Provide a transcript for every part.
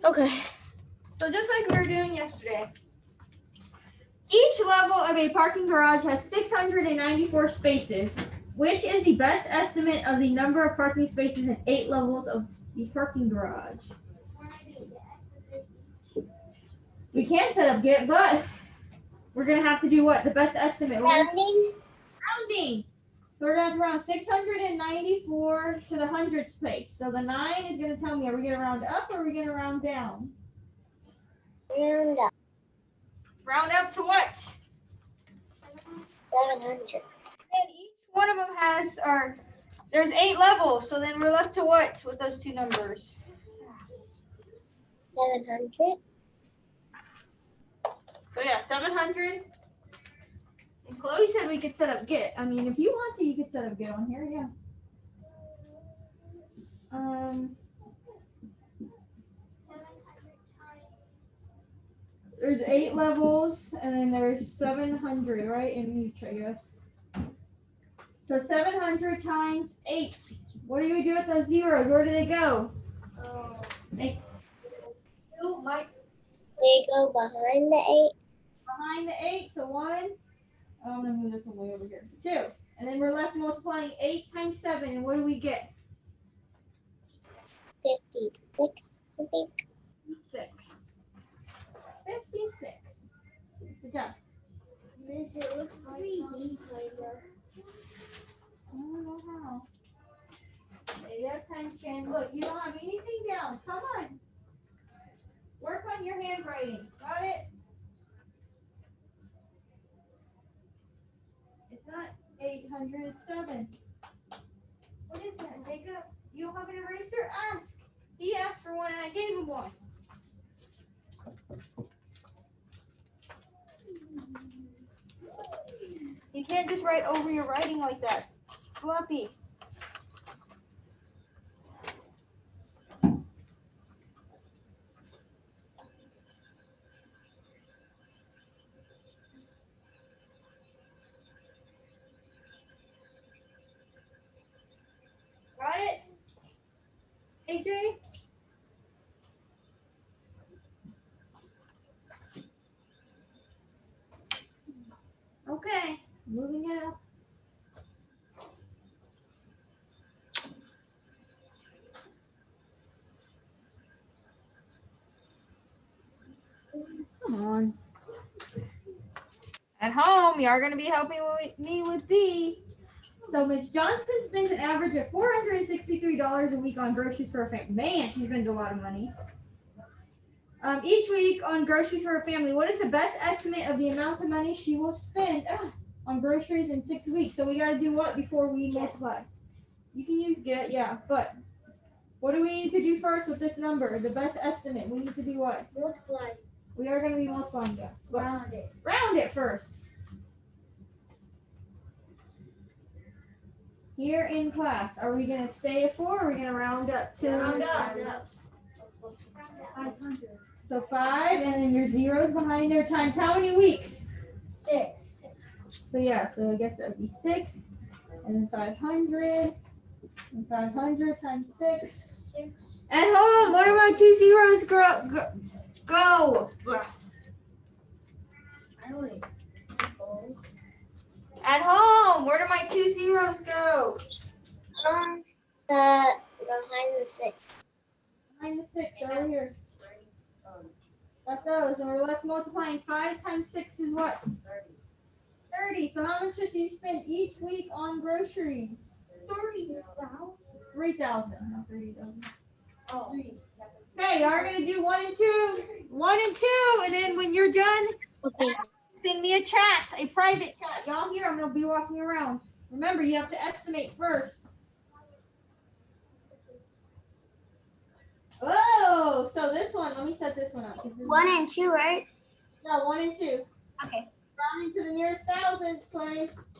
Okay. So just like we were doing yesterday, each level of a parking garage has 694 spaces, which is the best estimate of the number of parking spaces in 8 levels of the parking garage. We can set up Git, but we're going to have to do what? The best estimate. Rounding. Rounding. So we're going to have to round 694 to the hundredths place. So the 9 is going to tell me, are we going to round up or are we going to round down? Round up. Round up to what? 700. And each one of them has, there's 8 levels. So then we're left to what with those two numbers? 700. So yeah, 700. And Chloe said we could set up Git. I mean, if you want to, you could set up Git on here, yeah. There's 8 levels, and then there's 700, right, in each, I guess. So 700 times 8. What do you do with those zeros? Where do they go? They go behind the 8. Behind the 8, so 1. Oh, I'm going to move this one way over here. 2. And then we're left multiplying 8 times 7, and what do we get? 56, I think. 56. 56. Good job. Miss, it looks 3D. I don't know how. Pay attention. Look, you don't have anything down. Come on. Work on your handwriting. Got it? It's not 800, it's 7. What is that, Jacob? You don't have an eraser? Ask. He asked for one and I gave him one. You can't just write over your writing like that. Sloppy. Got it? AJ? Okay, moving it up. Come on. At home, you are going to be helping me with B. So Miss Johnson spends an average of $463 a week on groceries for her family. Man, she spends a lot of money. Each week on groceries for her family. What is the best estimate of the amount of money she will spend on groceries in 6 weeks? So we got to do what before we multiply? You can use Get, yeah, but what do we need to do first with this number? The best estimate. We need to do what? Multiply. We are going to be multiplying, yes. Round it. Round it first. Here in class, are we going to stay at 4 or are we going to round up to? Round up. 500. So 5, and then your zeros behind there times how many weeks? 6. So yeah, so I guess that would be 6, and then 500, and 500 times 6. 6. At home, what are my 2 zeros go? At home, where do my 2 zeros go? Behind the 6. Behind the 6, over here. Got those, and we're left multiplying 5 times 6 is what? 30. So how much does you spend each week on groceries? 30,000. 3,000, not 30,000. Oh. Okay, you are gonna do 1 and 2, 1 and 2, and then when you're done, Okay. send me a chat, a private chat. Y'all here, I'm gonna be walking around. Remember, you have to estimate first. Oh, so this one, let me set this one up. 1 and 2, right? No, 1 and 2. Okay. Rounding to the nearest thousandths place.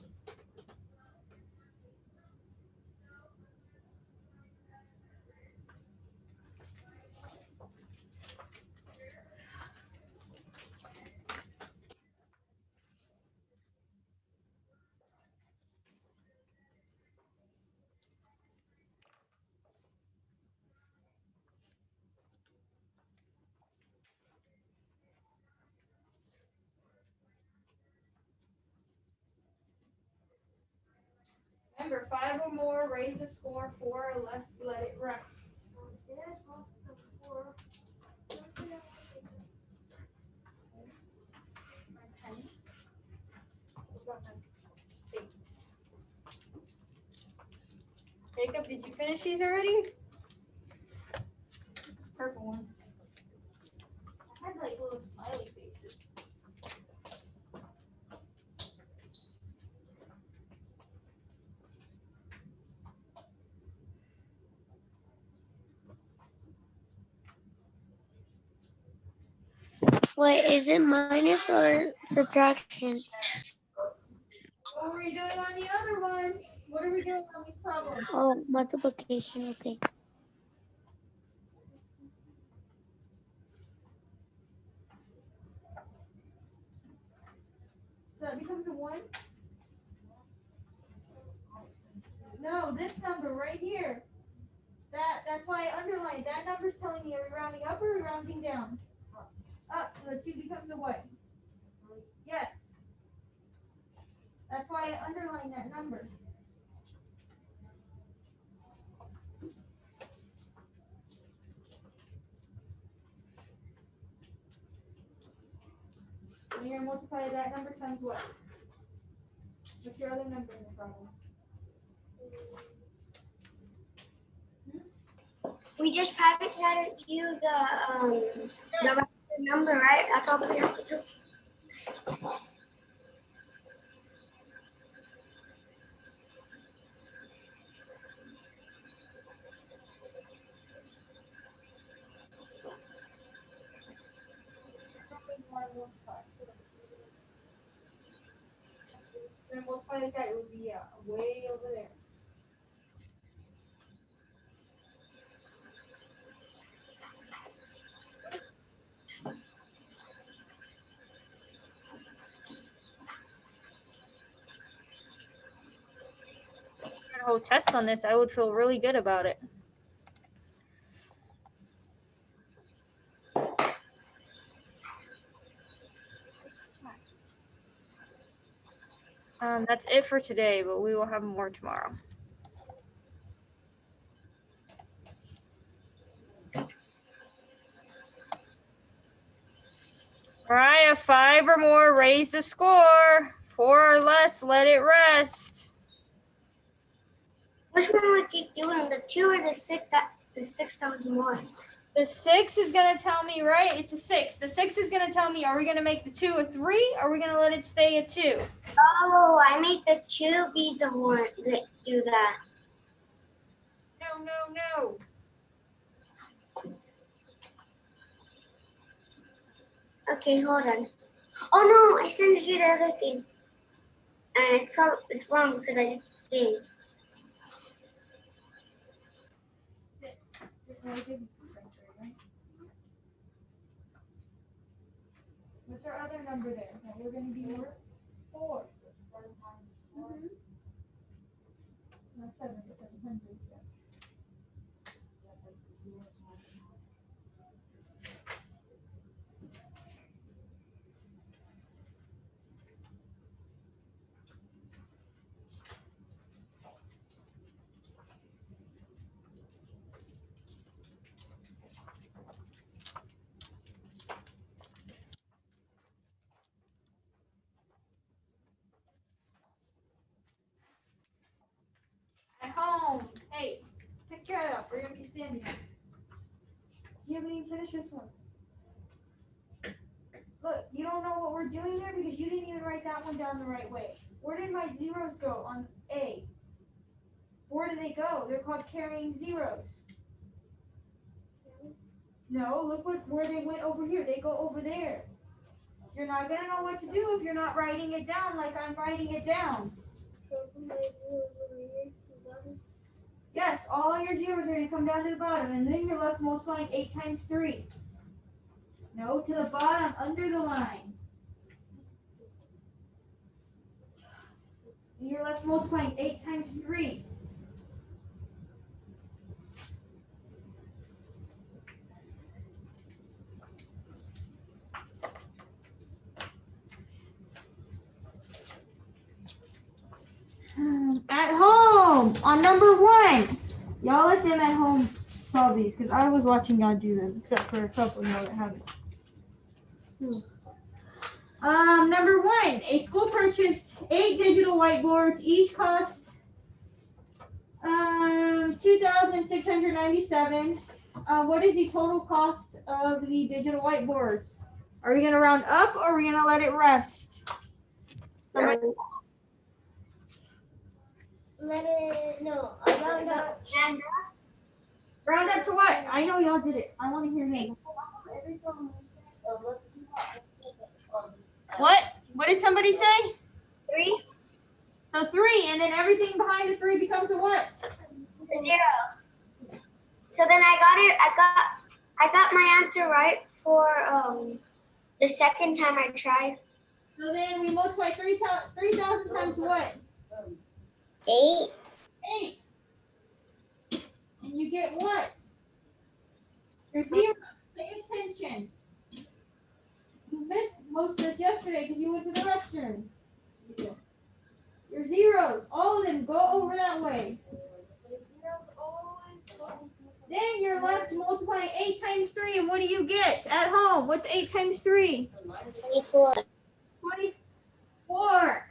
Remember, 5 or more, raise the score. 4 or less, let it rest. My pen. I've got my stamps. Jacob, did you finish these already? Purple one. I had like little smiley faces. Wait, is it minus or subtraction? What were we doing on the other ones? What are we doing on these problems? Oh, multiplication, okay. So that becomes a 1? No, this number right here. That's why I underlined. That number's telling me, are we rounding up or are we rounding down? Up, so the 2 becomes a what? Yes. That's why I underlined that number. And you're going to multiply that number times what? What's your other number in the problem? We just had to do the number, right? That's all we have to do. Then multiply like that, it would be way over there. A whole test on this, I would feel really good about it. That's it for today, but we will have more tomorrow. Mariah, 5 or more, raise the score. 4 or less, let it rest. Which one would you doing? The 2 or the 6 that was more? The 6 is going to tell me, right? It's a 6. The 6 is going to tell me, are we going to make the 2 a 3? Or are we going to let it stay a 2? Oh, I made the 2 be the one that do that. No. Okay, hold on. Oh no, I sent you the other thing. And it's wrong because I did the thing. What's our other number there? That we're going to be worth? 4. So 7 times 4. Not 7, but 700. Yes. At home. Hey, pick your head up. We're going to be standing here. You haven't even finished this one. Look, you don't know what we're doing there because you didn't even write that one down the right way. Where did my zeros go on A? Where did they go? They're called carrying zeros. No, look where they went over here. They go over there. You're not going to know what to do if you're not writing it down like I'm writing it down. Yes, all your zeros are going to come down to the bottom, and then you're left multiplying 8 times 3. No, to the bottom, under the line. And you're left multiplying 8 times 3. At home. On number 1, y'all let them at home solve these because I was watching y'all do them, except for a couple of y'all that haven't. Number 1, a school purchased 8 digital whiteboards. Each cost $2,697. What is the total cost of the digital whiteboards? Are we gonna round up or are we gonna let it rest? Let it round up. Round up to what? I know y'all did it. I want to hear me. What? What did somebody say? 3. So 3, and then everything behind the 3 becomes a what? A 0. So then I got my answer right for the second time I tried. So then we multiply 3,000 times what? 8. 8. And you get what? Your zeros. Pay attention. You missed most of this yesterday because you went to the restroom. Your zeros, all of them, go over that way. Then you're left multiplying 8 times 3, and what do you get at home? What's 8 times 3? 24. 24.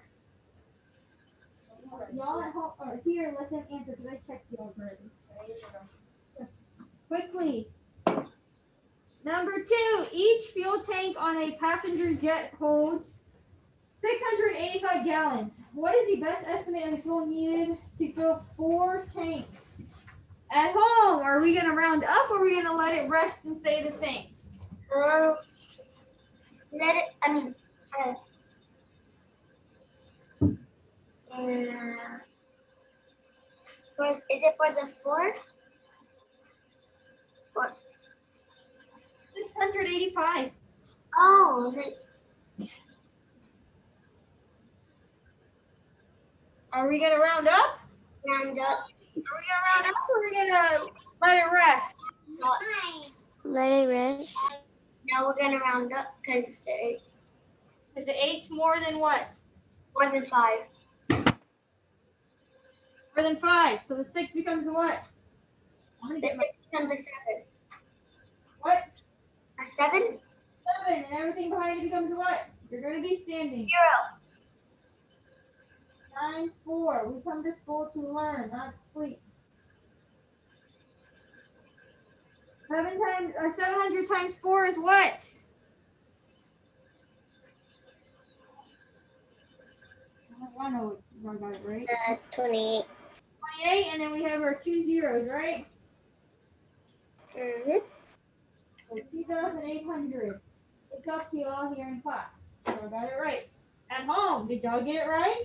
Y'all at home, or here, let them answer because I checked y'all already. Yes. Quickly. Number 2, each fuel tank on a passenger jet holds 685 gallons. What is the best estimate of the fuel needed to fill 4 tanks? At home, are we going to round up or are we going to let it rest and stay the same? Let it, is it for the 4? What? 685. Oh, Are we going to round up? round up. Are we going to round up or are we going to let it rest? Let it rest. No, we're gonna round up because Because the 8's more than what? more than 5. More than 5. So the 6 becomes a what? The 6 becomes a 7. What? A 7? 7. And everything behind it becomes a what? You're going to be standing. 0. Times 4. We come to school to learn, not sleep. 700 times 4 is what? I know I got it right. That's 28. 28, and then we have our 2 zeros, right? Mm-hmm. So 2,800. Good job to you all here in class. Y'all got it right. At home, did y'all get it right?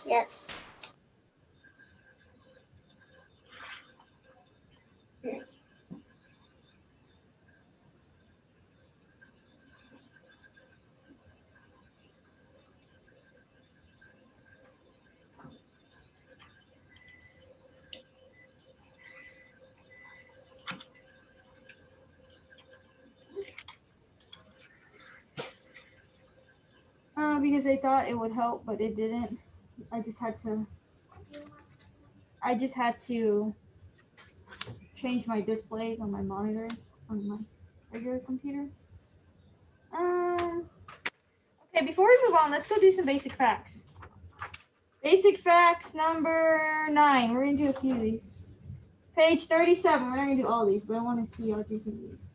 Yes. Because they thought it would help, but it didn't. I just had to change my displays on my monitors on my regular computer. Okay, before we move on, let's go do some basic facts. Basic facts number 9. We're gonna do a few of these. Page 37. We're not gonna do all these, but I want to see y'all do some of these.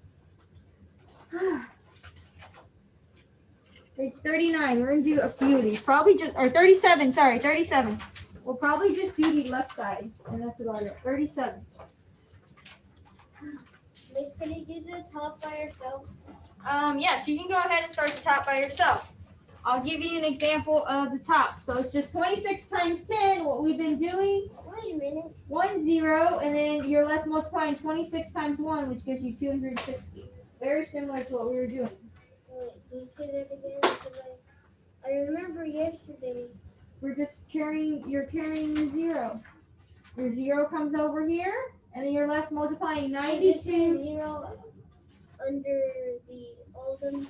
Page 39. We're gonna do a few of these. Probably just, or 37. Sorry, 37. We'll probably just do the left side, and that's about it. 37. Can you do the top by yourself? Yes, you can go ahead and start the top by yourself. I'll give you an example of the top. So it's just 26 times 10, what we've been doing. Wait a minute. 1 0, and then you're left multiplying 26 times 1, which gives you 260. Very similar to what we were doing. Wait, can you say that again? Because I remember yesterday. We're just you're carrying your 0. Your 0 comes over here, and then you're left multiplying 92. 0 under the old one.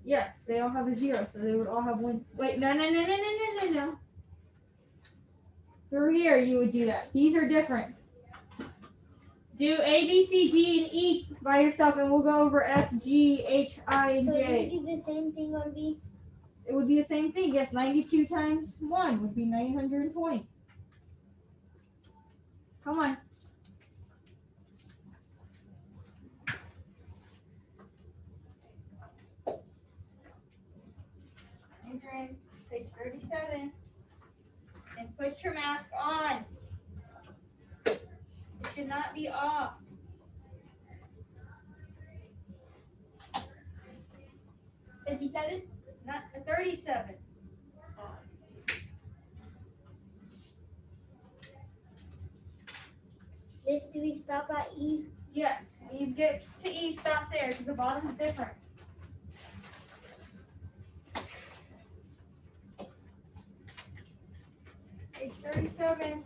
Yes, they all have a 0, so they would all have 1. Wait, no. Through here, you would do that. These are different. Do A, B, C, D, and E by yourself, and we'll go over F, G, H, I, and So J. you do the same thing on B? It would be the same thing. Yes, 92 times 1 would be 920. Come on. Adrian, page 37. And put your mask on. It should not be off. 57? Not 37. Miss, do we stop at E? Yes, when you get to E, stop there because the bottom is different. Page 37.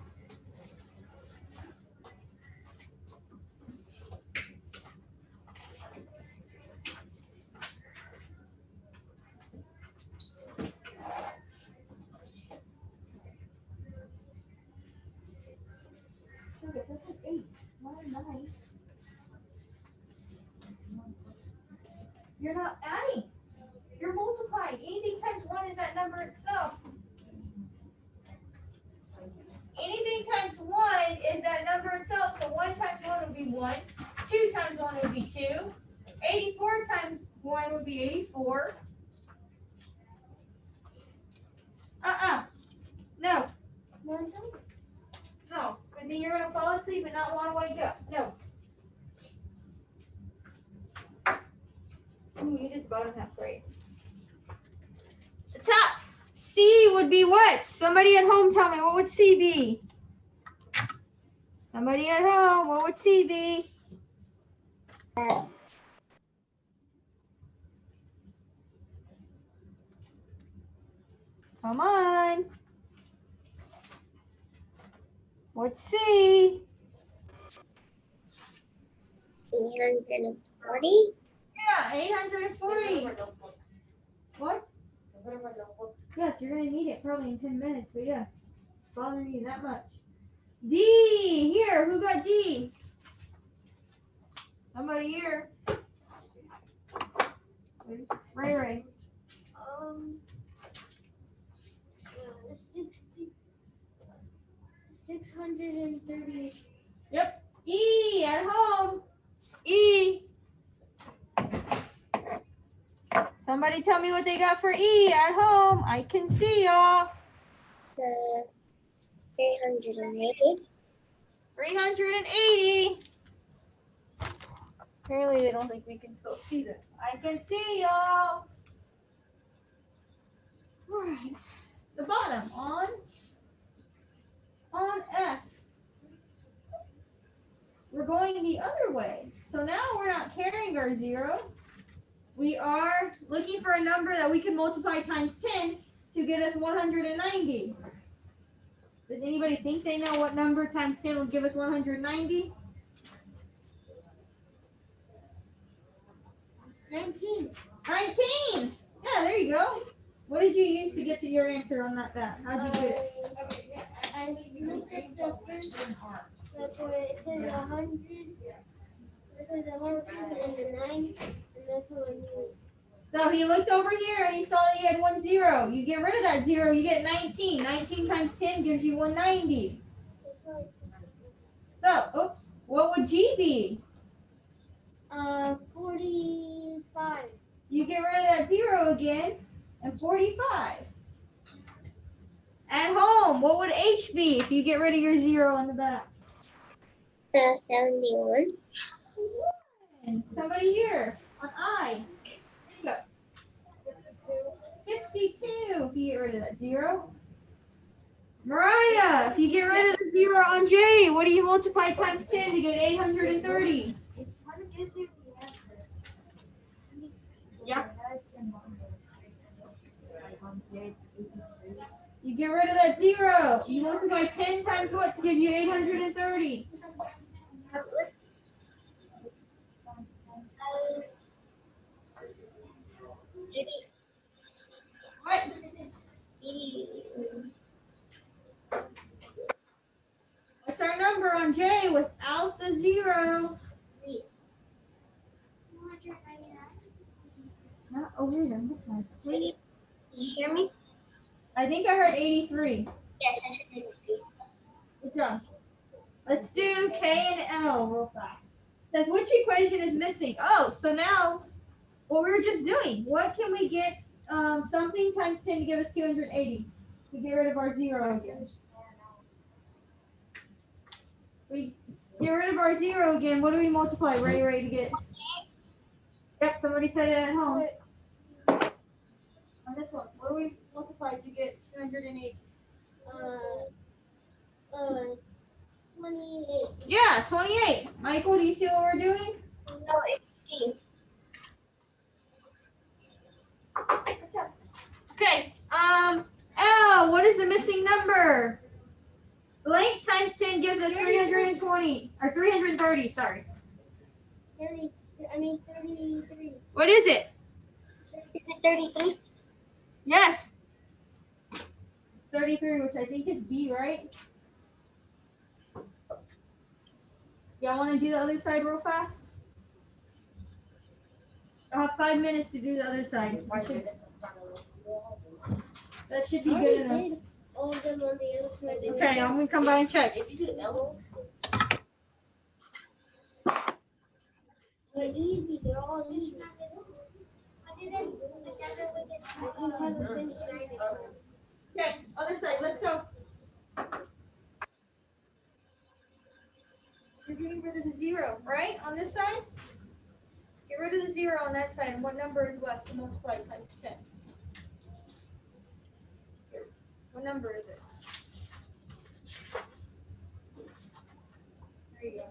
That's like 8, not a 9. You're not adding. You're multiplying. Anything times 1 is that number itself. Anything times 1 is that number itself. So 1 times 1 would be 1. 2 times 1 would be 2. 84 times 1 would be 84. No. No. And then you're going to fall asleep and not want to wake up. No. Ooh, you did the bottom half right. The top. C would be what? Somebody at home tell me, what would C be? Somebody at home, what would C be? Come on. What's C? 840? Yeah, 840. What? Yes, you're going to need it probably in 10 minutes, but yes. It's bothering you that much. D! Here, who got D? Somebody here. Ray Ray. 630. Yep. E at home. E. Somebody tell me what they got for E at home. I can see y'all. 380. 380. Apparently they don't think we can still see this. I can see y'all. All right. The bottom on F. We're going the other way. So now we're not carrying our 0. We are looking for a number that we can multiply times 10 to get us 190. Does anybody think they know what number times 10 will give us 190? 19. 19! Yeah, there you go. What did you use to get to your answer on that? How'd you do it? I looked at the first. That's what it says 100. It says 100 and the 9, and that's what I knew. So he looked over here and he saw that he had 1 0. You get rid of that 0, you get 19. 19 times 10 gives you 190. So, oops, what would G be? 45. You get rid of that 0 again, and 45. At home, what would H be if you get rid of your 0 on the back? 71. And somebody here on I. There you go. 52 if you get rid of that 0. Mariah, if you get rid of the 0 on J, what do you multiply times 10 to get 830? Yeah. You get rid of that 0. You multiply 10 times what to give you 830? What? 80. What's our number on J without the 0? Not over here on this side. Did you hear me? I think I heard 83. Yes, I said 83. Good job. Let's do K and L real fast. Says which equation is missing? Oh, so now what we were just doing. What can we get something times 10 to give us 280? We get rid of our 0 again. We get rid of our 0 again. What do we multiply? Ready to get? Yep, somebody said it at home. On this one, what do we multiply to get 280? 28. Yeah, 28. Michael, do you see what we're doing? No, it's C. Okay. L, what is the missing number? Blank times 10 gives us 320 or 330. Sorry. 33. What is it? Is it 33? Yes. 33, which I think is B, right? Y'all want to do the other side real fast? I'll have 5 minutes to do the other side. That should be good enough. All of them on the other side. Okay, I'm going to come by and check. They're easy. They're all easy. Okay, other side. Let's go. You're getting rid of the 0, right? On this side? Get rid of the 0 on that side. And what number is left to multiply times 10? Here. What number is it? There you go.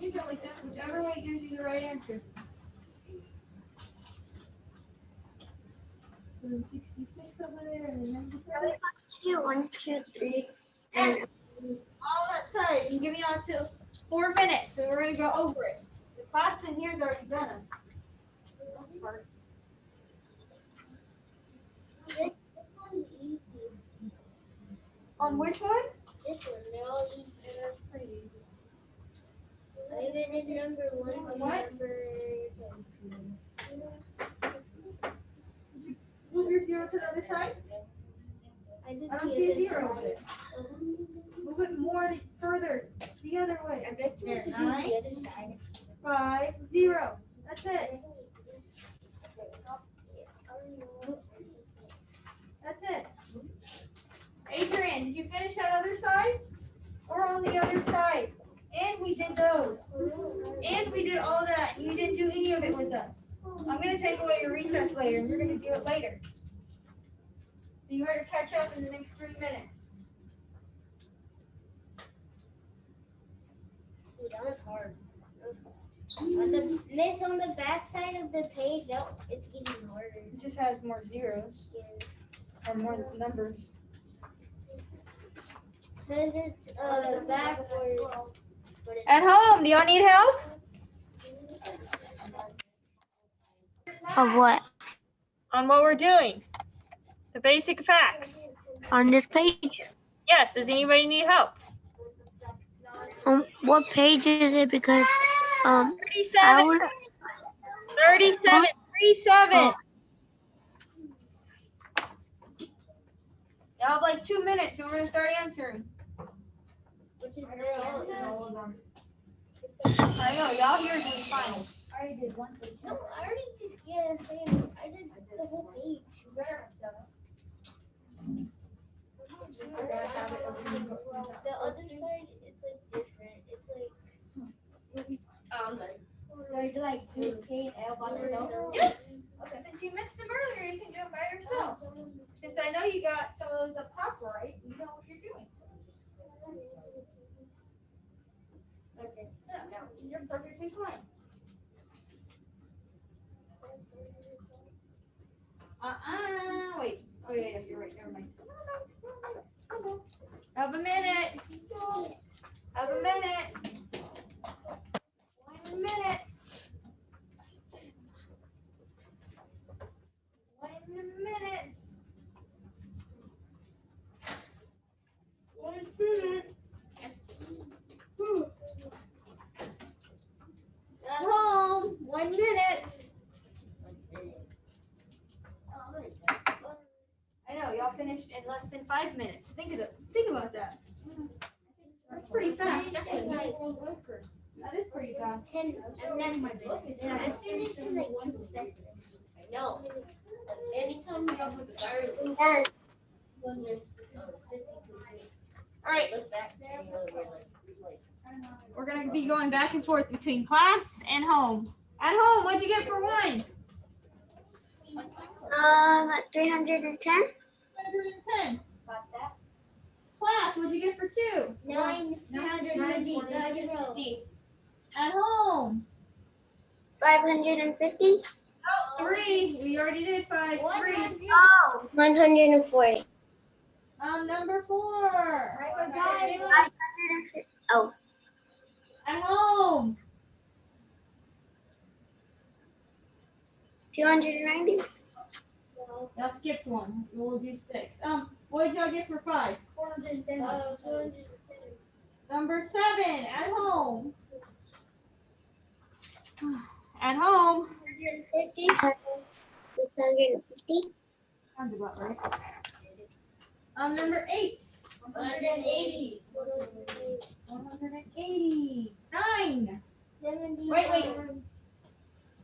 You go like that. Whichever way gives you the right answer. 66 over there and then 97. Are we supposed to do 1, 2, 3, and All that side. You give me on to 4 minutes and we're going to go over it. The class in here is already done. this one's easy. On which one? This one, they're all easy. That's pretty easy. I even did number 1 and What? number 10. Move your 0 to the other side. I I don't see a 0 over there. Move it more further the other way. I bet There, you 9, the other side. 5, 0. That's it. That's it. Adrian, did you finish that other side? Or on the other side? And we did those. And we did all that. You didn't do any of it with us. I'm going to take away your recess later, and you're going to do it later. So you better catch up in the next 3 minutes. Ooh, that was hard. On the miss on the back side of the page, it's getting harder. It just has more zeros or more numbers. Since it's backwards. but it's- At home, do y'all need help? Of what? On what we're doing. The basic facts. On this page? Yes, does anybody need help? What page is it? Because 37. I was 37. 37. Y'all have like 2 minutes and we're going to start answering. Which is all of them. I know, y'all here are doing final. I already did one page. No, I already did. Yeah, same. I did the whole page. You better have done it. The other side, it's like different. It's like do K and L by themselves. Yes. Okay. Since you missed them earlier, you can do it by yourself. Since I know you got some of those up top right, you know what you're doing. Okay. Yeah, no, you're perfectly fine. Wait. Oh yeah, you're right. Never mind. Have a minute. Have a minute. 1 minute. 1 minute. 1 minute. At home. 1 minute. I know y'all finished in less than 5 minutes. Think about that. That's pretty fast. That is pretty fast. I finished in like 1 second. I know. Anytime you have with the fire, All right, look back there, you know where like. we're gonna be going back and forth between class and home. At home, what'd you get for 1? 310. 110. Class, what'd you get for 2? 990. At home. 550. Oh, 3. We already did 5. 3. Oh, 140. Number 4. 550. Oh, At home. 290. Y'all skipped 1. We'll do 6. What did y'all get for 5? 410. Number 7. At home. At home. 150. 650. Sounds about right. Number 8. 180. 180. 9. 70. Wait.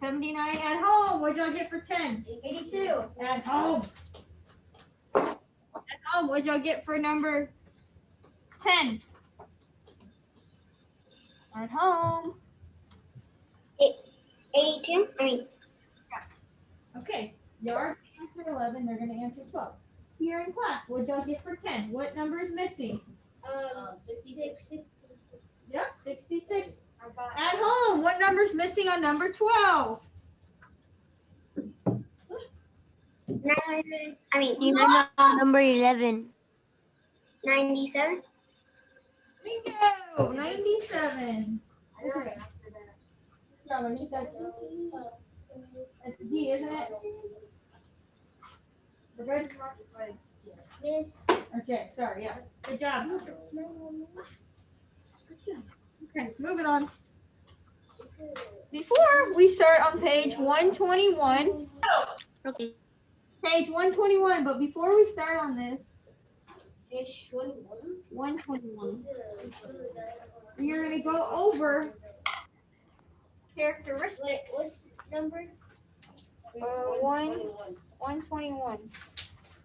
79 at home. What'd y'all get for 10? 82. At home. At home. What'd y'all get for number 10? At home. 82. Okay. Y'all are gonna answer 11. They're going to answer 12. Here in class, what'd y'all get for 10? What number is missing? 66. Yep, 66. At home, what number's missing on number 12? 900. Number 11. 97. Bingo! 97. Okay. Yeah, I think that's D, isn't it? We're good? Miss. Okay, sorry, yeah. Good job. Okay, moving on. Before we start on page 121, Okay. page 121, but before we start on this, Ish, 121, we are going to go over characteristics. Number? 121.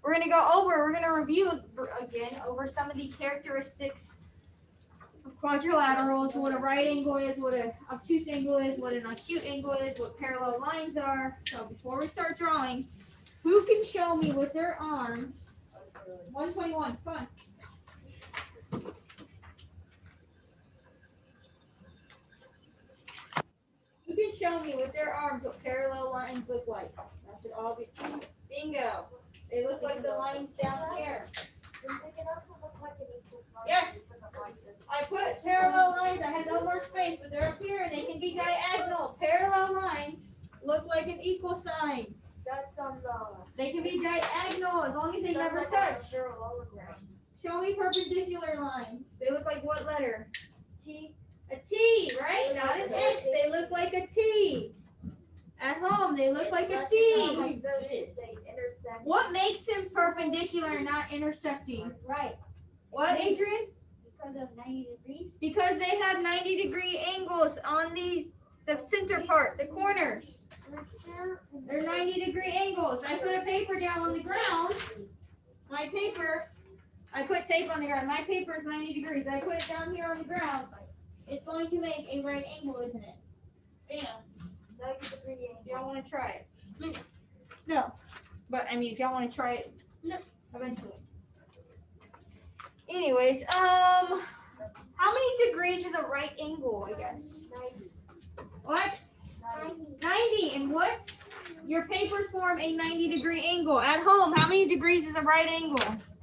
We're going to review again over some of the characteristics of quadrilaterals, what a right angle is, what an obtuse angle is, what an acute angle is, what parallel lines are. So before we start drawing, who can show me with their arms? 121, come on. Who can show me with their arms what parallel lines look like? That should all be bingo. They look like the lines down here. Yes. I put parallel lines. I had no more space, but they're up here and they can be diagonal. Parallel lines look like an equal sign. That's on the. They can be diagonal as long as they never touch. Show me perpendicular lines. They look like what letter? T. A T, right? Not an X. They look like a T. At home, they look like a T. What makes them perpendicular, not intersecting? Right. What, Adrian? Because of 90 degrees. Because they have 90-degree angles on the center part, the corners. They're 90-degree angles. I put a paper down on the ground. My paper, I put tape on the ground. My paper is 90 degrees. I put it down here on the ground. It's going to make a right angle, isn't it? Bam. 90 degree If y'all want to try it. No. But, I mean, if y'all want to try it, eventually. Anyways, how many degrees is a right angle, I guess? 90. What? 90. And what your papers form a 90-degree angle. At home, how many degrees is a right angle?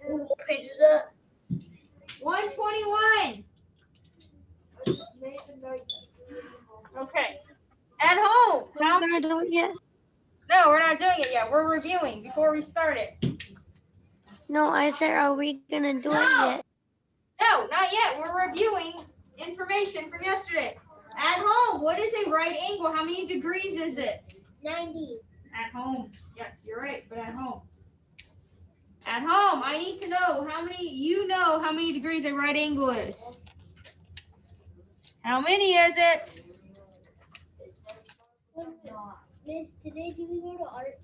What page is that? 121. Okay. At home, how We're gonna do it yet? No, we're not doing it yet. We're reviewing before we start it. No, I said, are we gonna do it yet? No, not yet. We're reviewing information from yesterday. At home, what is a right angle? How many degrees is it? 90. At home. Yes, you're right, but at home. At home, I need to know how many degrees a right angle is. How many is it? Miss, today do we go to art?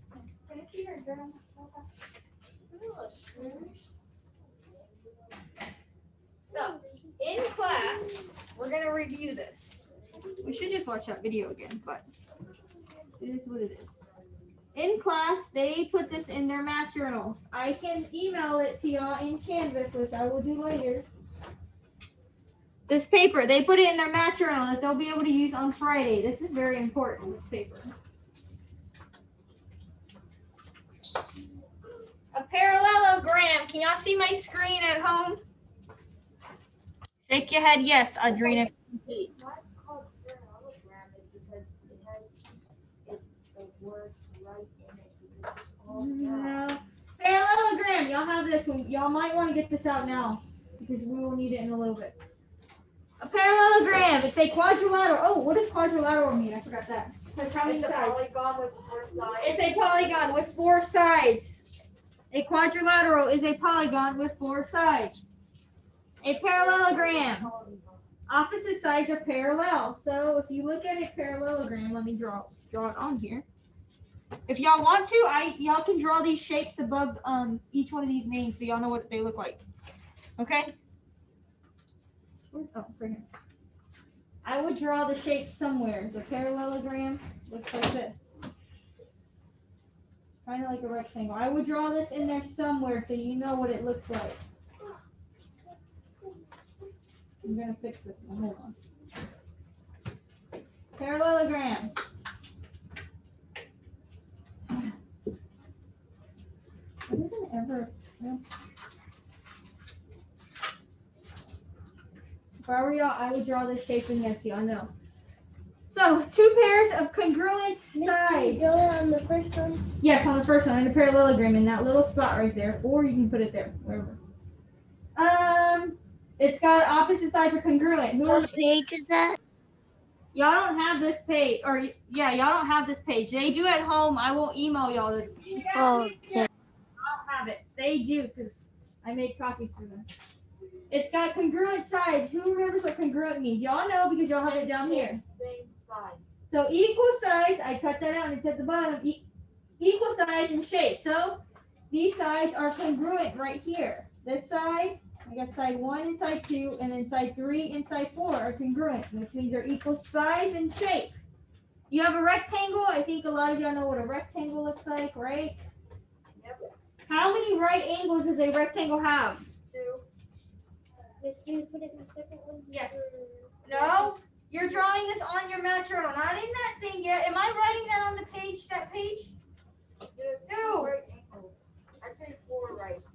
So, in class, we're going to review this. We should just watch that video again, but it is what it is. In class, they put this in their math journals. I can email it to y'all in Canvas, which I will do later. This paper, they put it in their math journal that they'll be able to use on Friday. This is very important, this paper. A parallelogram. Can y'all see my screen at home? Shake your head yes, Adrena. No. Parallelogram. Y'all have this one. Y'all might want to get this out now because we will need it in a little bit. A parallelogram. It's a quadrilateral. Oh, what does quadrilateral mean? I forgot that. It's how many It's a sides? polygon with 4 sides. It's a polygon with 4 sides. A quadrilateral is a polygon with 4 sides. A parallelogram. Opposite sides are parallel. So if you look at a parallelogram, let me draw it on here. If y'all want to, y'all can draw these shapes above each one of these names so y'all know what they look like. Okay? Oh, right here. I would draw the shape somewhere. So parallelogram looks like this. Kind of like a rectangle. I would draw this in there somewhere so you know what it looks like. I'm gonna fix this one. Hold on. Parallelogram. It doesn't ever. If I were y'all, I would draw this shape in this. Y'all know. So 2 pairs of congruent sides. Go on the first one. Yes, on the first one, in the parallelogram, in that little spot right there, or you can put it there, wherever. It's got opposite sides are congruent. What page is that? Y'all don't have this page, or yeah, y'all don't have this page. They do at home. I won't email y'all this page. Oh, okay. I don't have it. They do because I made copies for them. It's got congruent sides. Who remembers what congruent means? Y'all know because y'all have it down here. Same size. So equal size, I cut that out and it's at the bottom. Equal size and shape. So these sides are congruent right here. This side, I got side 1 and side 2, and then side 3 and side 4 are congruent, which means they're equal size and shape. You have a rectangle. I think a lot of y'all know what a rectangle looks like, right? Yep. How many right angles does a rectangle have? 2. Miss, do you put it in the second one? Yes. No? You're drawing this on your math journal, not in that thing yet. Am I writing that on the page, that page? There's No. 2 right angles. Actually 4 right angles.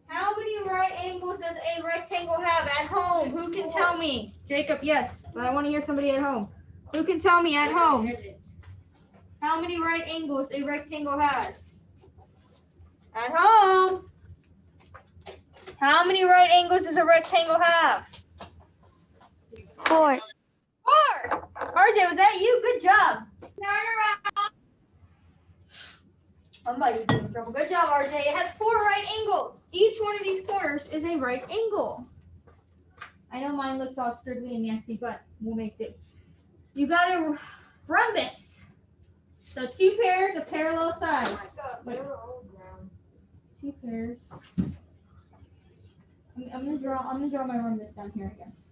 How many right angles does a rectangle have at home? Who can tell me? Jacob, yes, but I want to hear somebody at home. Who can tell me at home? How many right angles a rectangle has? At home. How many right angles does a rectangle have? 4. 4. RJ, was that you? Good job. Somebody's in trouble. Good job, RJ. It has 4 right angles. Each one of these corners is a right angle. I know mine looks all scribbly and nasty, but we'll make it. You got a rhombus. So 2 pairs of parallel sides. Wait. 2 pairs. I'm gonna draw my rhombus down here, I guess.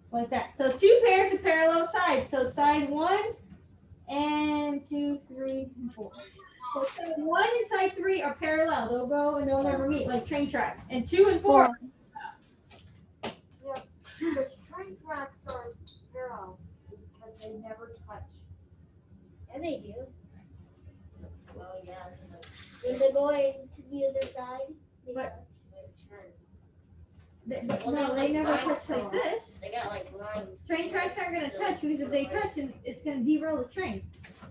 So like that. So 2 pairs of parallel sides. So side 1 and 2, 3, and 4. So side 1 and side 3 are parallel. They'll go and they'll never meet, like train tracks. And 2 and 4. The train tracks are parallel because they never they do. Well, yeah. When they're going to the other side, they But- Well, No, they they never have touch like lines. this. They got like lines. Train tracks aren't gonna touch because if they touch, it's gonna derail the train.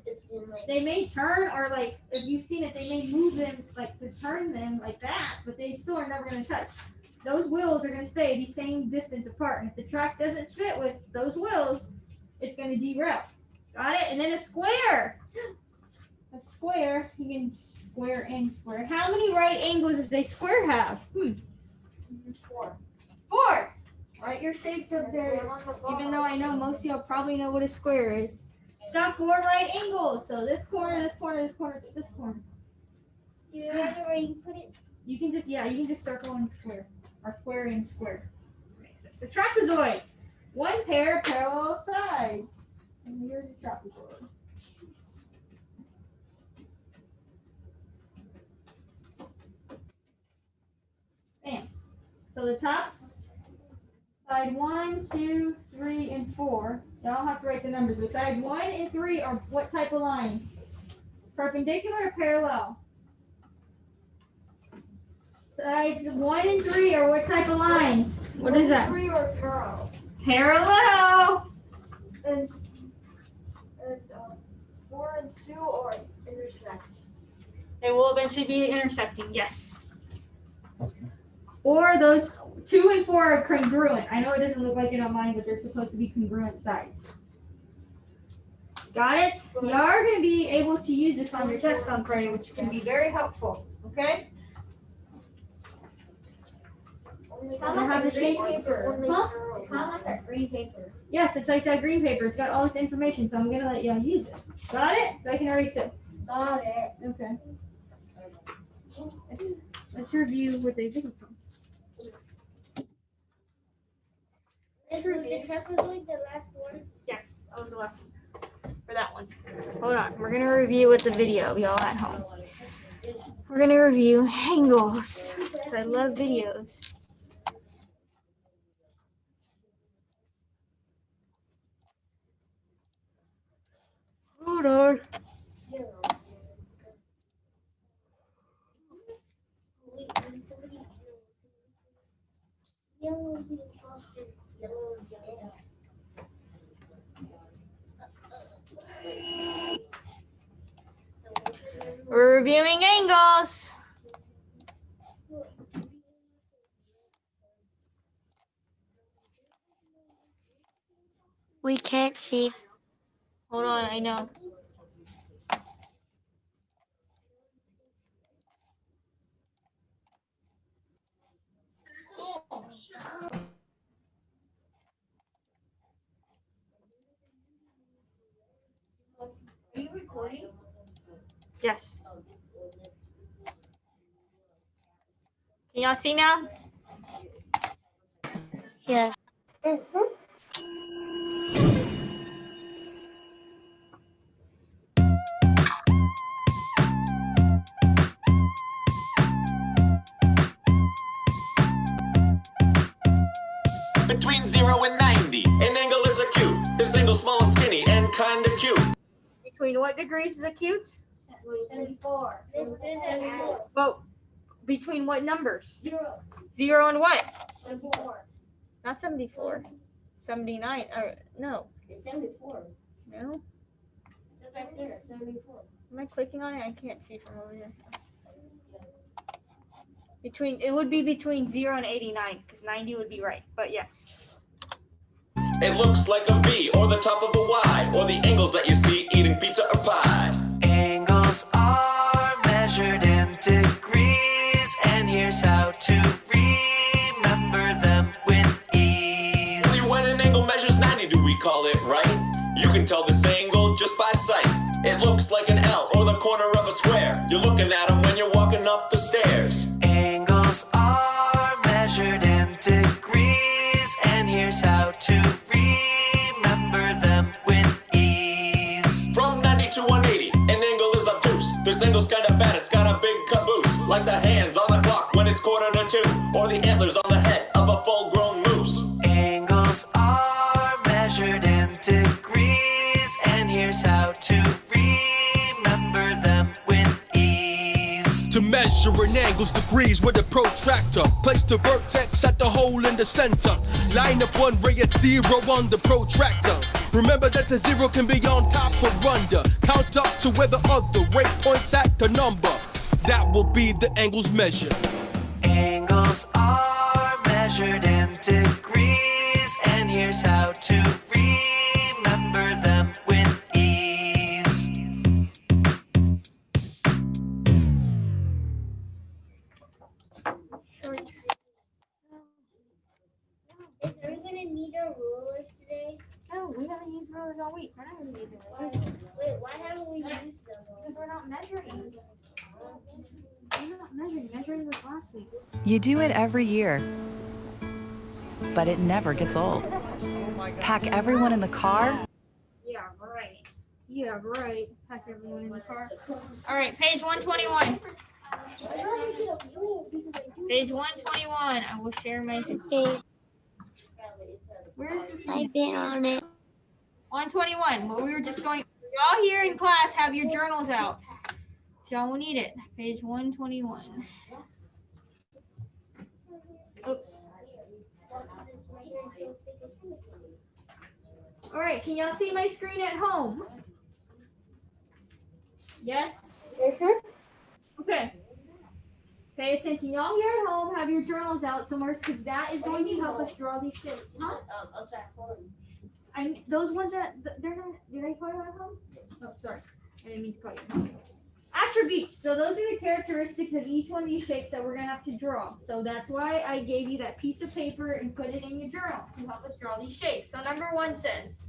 It's in like. They may turn or like if you've seen it, they may move them like to turn them like that, but they still are never gonna touch. Those wheels are gonna stay the same distance apart, and if the track doesn't fit with those wheels, it's gonna derail. Got it? And then a square. A square, you can square and square. How many right angles does a square have? 4. 4. Write your shapes up there. Even though I know most of y'all probably know what a square is. It's got 4 right angles. So this corner, this corner, this corner, this corner. Do you remember where you put it? You can just circle and square. Or square and square. The trapezoid. One pair of parallel sides. And here's a trapezoid. Bam. So the tops, side 1, 2, 3, and 4. Y'all don't have to write the numbers, but side 1 and 3 are what type of lines? Perpendicular or parallel? Sides 1 and 3 are what type of lines? What is that? 3 or parallel. Parallel. And 4 and 2 or intersect. They will eventually be intersecting, yes. Or those 2 and 4 are congruent. I know it doesn't look like it on mine, but they're supposed to be congruent sides. Got it? You are going to be able to use this on your test on Friday, which can be very helpful. Okay? How I have about the green shape- paper? Huh? How about that green paper? Yes, it's like that green paper. It's got all this information, so I'm going to let y'all use it. Got it? So I can erase it. Got it. Okay. Let's review what they did. Is the trapezoid the last one? Yes, that was the last one. For that one. Hold on. We're going to review with the video, y'all at home. We're going to review angles. Because I love videos. Hold on. Yellow. We're reviewing angles. We can't see. Hold on, I know. Are you recording? Yes. Can y'all see now? Yes. Between 0 and 90, an angle is acute. This angle's small and skinny and kinda cute. Between what degrees is acute? 74. This is an Well, between what numbers? 0. 0 and what? 74. Not 74. 79. No. It's 74. No. It's right there, 74. Am I clicking on it? I can't see from over here. It would be between 0 and 89, because 90 would be right. But yes. It looks like a V or the top of a Y, or the angles that you see eating pizza or pie. Angles are measured in degrees, and here's how to remember them with ease. See, when an angle measures 90, do we call it right? You can tell this angle just by sight. It looks like an L or the corner of a square. You're looking at them when you're walking up the stairs. Angles are measured in degrees, and here's how to remember them with ease. From 90 to 180, an angle is obtuse. This angle's kinda fat, it's got a big caboose. Like the hands on the clock when it's 1:45, or the antlers on the head of a full-grown moose. Angles are measured in degrees, and here's how to remember Measuring angles, degrees with a protractor. Place the vertex at the hole in the center. Line up one ray at 0 on the protractor. Remember that the 0 can be on top or under. Count up to where the other ray points at the number. That will be the angle's measure. Angles are measured in degrees, and here's how to remember them with ease. Are we gonna need our rulers today? No, we haven't used rulers all week. We're not going to use rulers. Wait, why haven't we used them? Because we're not measuring. We're not measuring. Measuring was last week. You do it every year, but it never gets old. Pack everyone in the car. Yeah, right. Yeah, right. Pack everyone in the car. All right, page 121. Page 121. I will share my screen. Okay, Where's the I've been on it. 121. Well, we were just going. Y'all here in class have your journals out. Y'all will need it. Page 121. Oops. All right, can y'all see my screen at home? Yes? Okay. Pay attention. Y'all here at home have your journals out somewhere because that is going to help us draw these shapes. Huh? Those ones that they're not. Did I call you at home? Oh, sorry. I didn't mean to call you at home. Attributes. So those are the characteristics of each one of these shapes that we're gonna have to draw. So that's why I gave you that piece of paper and put it in your journal to help us draw these shapes. So number 1 says,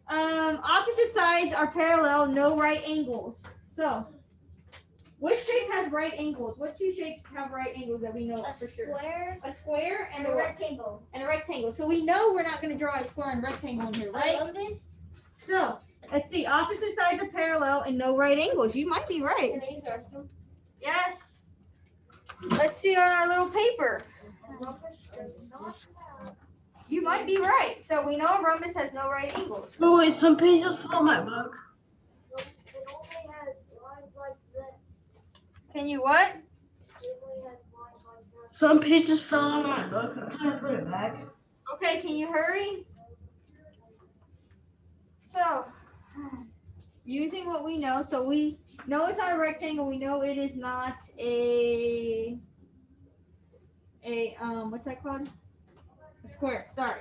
opposite sides are parallel, no right angles. So which shape has right angles? What 2 shapes have right angles that we know for sure? A square and a rectangle. And a rectangle. So we know we're not going to draw a square and rectangle in here, right? So let's see. Opposite sides are parallel and no right angles. You might be right. Yes. Let's see on our little paper. You might be right. So we know a rhombus has no right angles. Oh wait, some pages fell on my book. Can you what? Some pages fell on my book. I'm trying to put it back. Okay, can you hurry? So, using what we know, so we know it's not a rectangle. We know it is not a what's that called? A square. Sorry.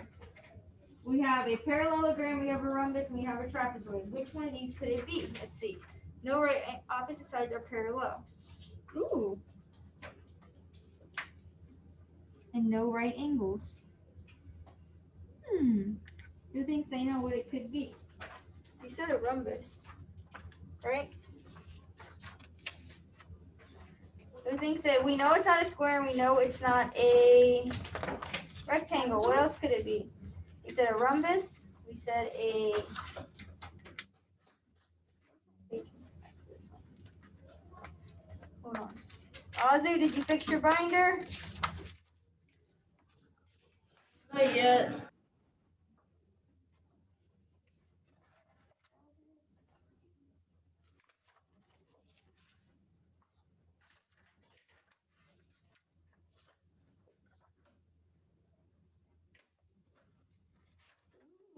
We have a parallelogram. We have a rhombus. And we have a trapezoid. Which one of these could it be? Let's see. No right. Opposite sides are parallel. Ooh. And no right angles. Who thinks they know what it could be? You said a rhombus, right? Who thinks that we know it's not a square and we know it's not a rectangle? What else could it be? You said a rhombus. We said a. Hold on. Azu, did you fix your binder? Not yet.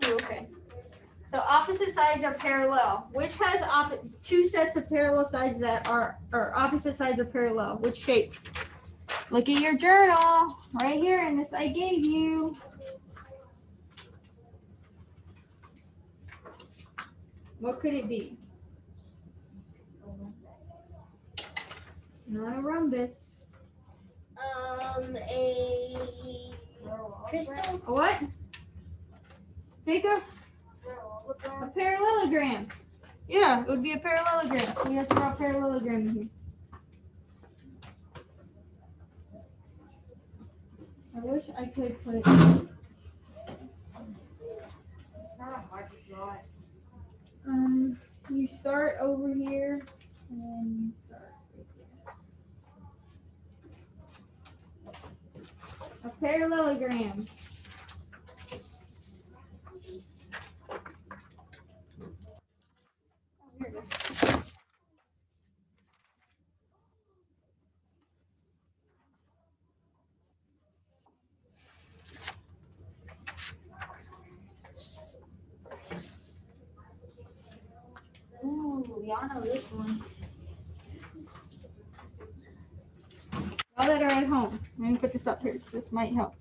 Okay. So opposite sides are parallel. Which has 2 sets of parallel sides that are, or opposite sides are parallel? Which shape? Look at your journal right here in this I gave you. What could it be? Not a rhombus. A crystal. A what? Jacob? A parallelogram. Yeah, it would be a parallelogram. We have to draw a parallelogram in here. I wish I could put. It's not hard to draw it. You start over here, and then you start right here. A parallelogram. y'all know this one. Y'all that are at home, let me put this up here. This might help.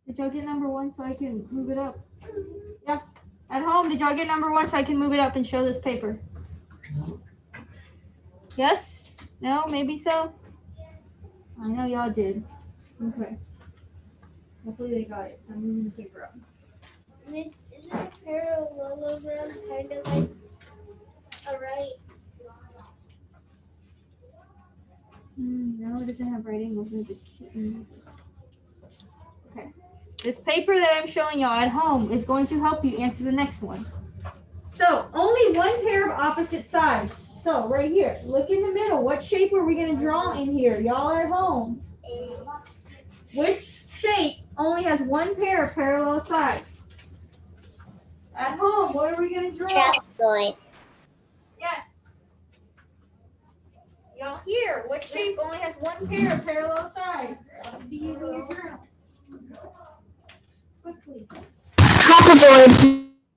Did y'all get number 1 so I can move it up? Yeah. At home, did y'all get number 1 so I can move it up and show this paper? Yes? No? Maybe so? Yes. I know y'all did. Okay. Hopefully they got it. I'm moving the paper up. Miss, isn't a parallelogram kind of like a right? No, it doesn't have right angles. Okay. This paper that I'm showing y'all at home is going to help you answer the next one. So, only one pair of opposite sides. So, right here, look in the middle. What shape are we going to draw in here? Y'all are at home. Which shape only has one pair of parallel sides? At home, what are we going to draw? Trapezoid. Yes. Y'all here, what shape only has one pair of parallel sides? Be using your journal. Quickly. Trapezoid.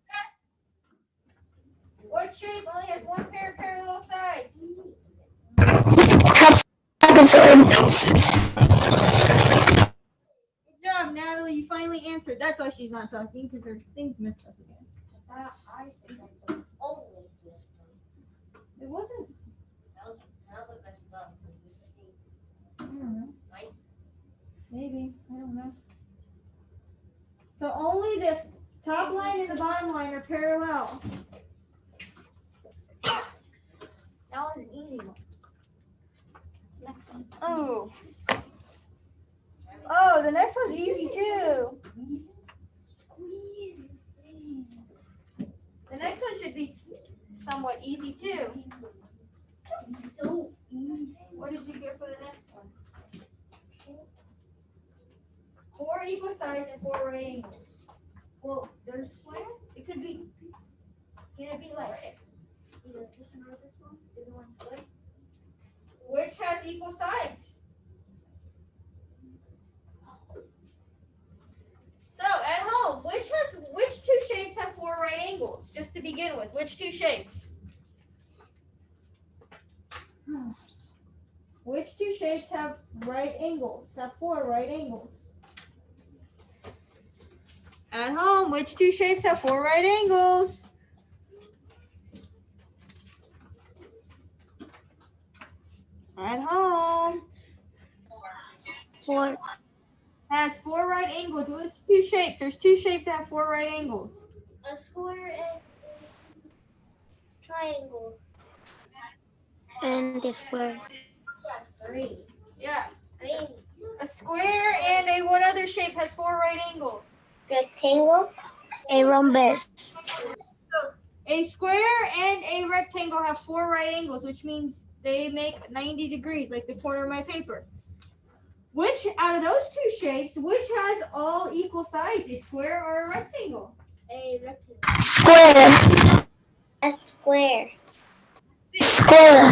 Yes. What shape only has one pair of parallel sides? Trapezoid. Good job, Natalie. You finally answered. That's why she's not talking, because her thing's messed up again. I think I always messed up. It wasn't. That was messed up. I don't know. Right? Maybe. I don't know. So only this top line and the bottom line are parallel. That was an easy one. Next one. Oh. Oh, the next one's easy too. The next one should be somewhat easy too. So easy. What did you get for the next one? 4 equal sides and 4 right angles. Well, there's square. It could be. Can it be like Either this one or this one. Either one's good. which has equal sides? So at home, which two shapes have 4 right angles? Just to begin with, which 2 shapes? Which 2 shapes have right angles? Have 4 right angles? At home, which 2 shapes have 4 right angles? At home. 4. Has 4 right angles. Which 2 shapes? There's 2 shapes that have 4 right angles. A square and a triangle. And the square. Yeah, 3. Yeah. I mean, A square and a what other shape has 4 right angles? rectangle. A rhombus. A square and a rectangle have 4 right angles, which means they make 90 degrees, like the corner of my paper. Which out of those 2 shapes, which has all equal sides, a square or a rectangle? A rectangle. Square. A square. Square.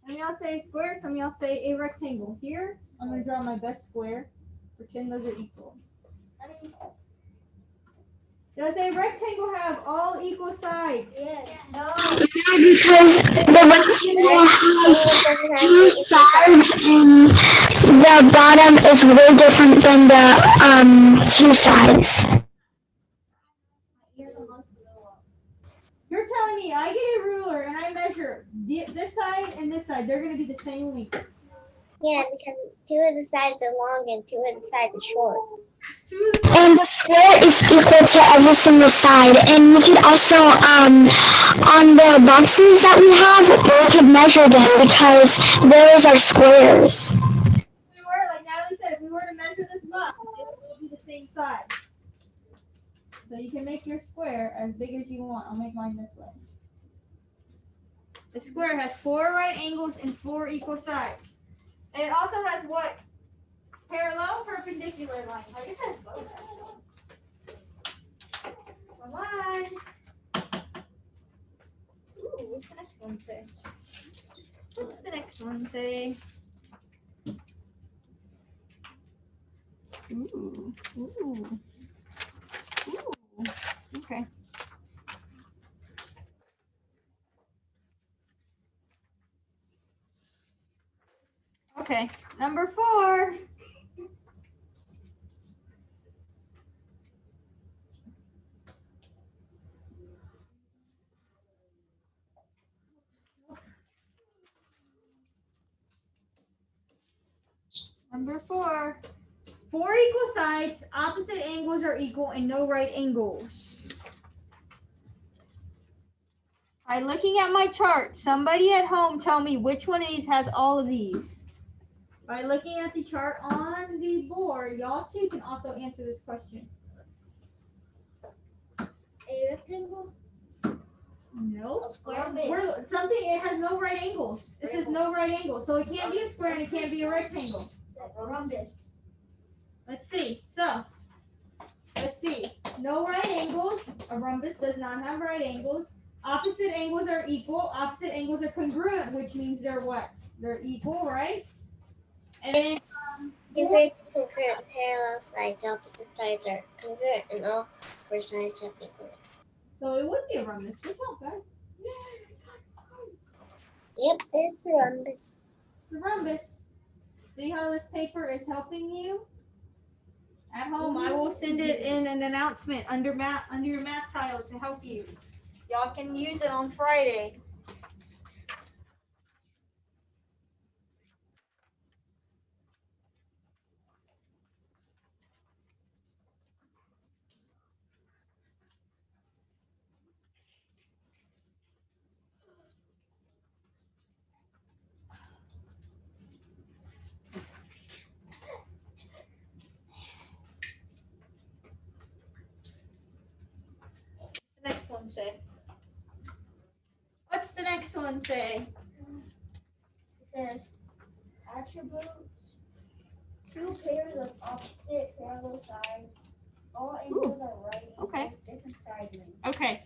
Some of y'all say square, some of y'all say a rectangle. Here, I'm going to draw my best square. Pretend those are equal. Does a rectangle have all equal sides? Yeah. No. Because the rectangle has 2 sides and the bottom is way different than the 2 sides. You're telling me I get a ruler and I measure this side and this side. They're going to be the same length. Yeah, because 2 of the sides are long and 2 of the sides are short. And the square is equal to every single side. And we could also, on the boxes that we have, we could measure them because those are squares. If we were, like Natalie said, if we were to measure this box, it would be the same size. So you can make your square as big as you want. I'll make mine this way. The square has 4 right angles and 4 equal sides. And it also has what? Parallel, perpendicular lines. I guess it has both. Come on. Ooh, what's the next one say? What's the next one say? Okay, number 4. Number 4. 4 equal sides, opposite angles are equal, and no right angles. By looking at my chart, somebody at home tell me which one of these has all of these. By looking at the chart on the board, y'all too can also answer this question. A rectangle? No. A square? Something, it has no right angles. It says no right angles. So it can't be a square and it can't be a rectangle. A rhombus. Let's see. So, let's see. No right angles. A rhombus does not have right angles. Opposite angles are equal. Opposite angles are congruent, which means they're what? They're equal, right? And then Different concurrent parallel sides, opposite sides are congruent, and all 4 sides have equal. so it would be a rhombus. Good job, guys. Yep, it's a rhombus. The rhombus. See how this paper is helping you? At home, I will send it in an announcement under your math tile to help you. Y'all can use it on Friday. The next one say? What's the next one say? It says attributes 2 pairs of opposite parallel sides. All angles are right angles, Okay. different side lengths. Okay.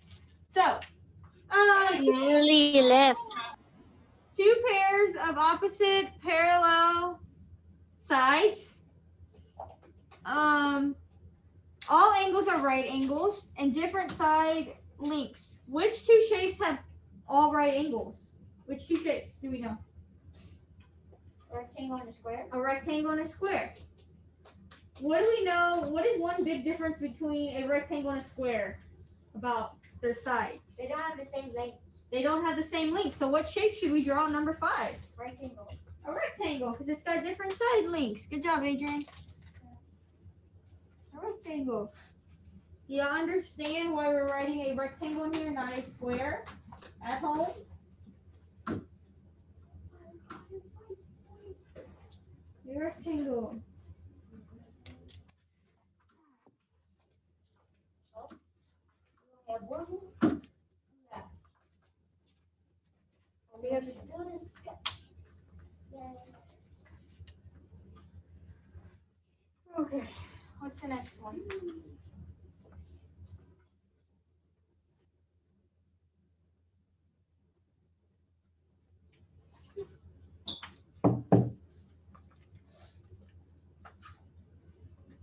So, Really left. 2 pairs of opposite parallel sides. All angles are right angles and different side lengths. Which 2 shapes have all right angles? Which 2 shapes do we know? A rectangle and a square. A rectangle and a square. What do we know? What is one big difference between a rectangle and a square about their sides? They don't have the same lengths. They don't have the same length. So what shape should we draw on number 5? Rectangle. A rectangle, because it's got different side lengths. Good job, Adrian. A rectangle. Do you understand why we're writing a rectangle here, not a square at home? A rectangle. Have one. We have Okay, what's the next one?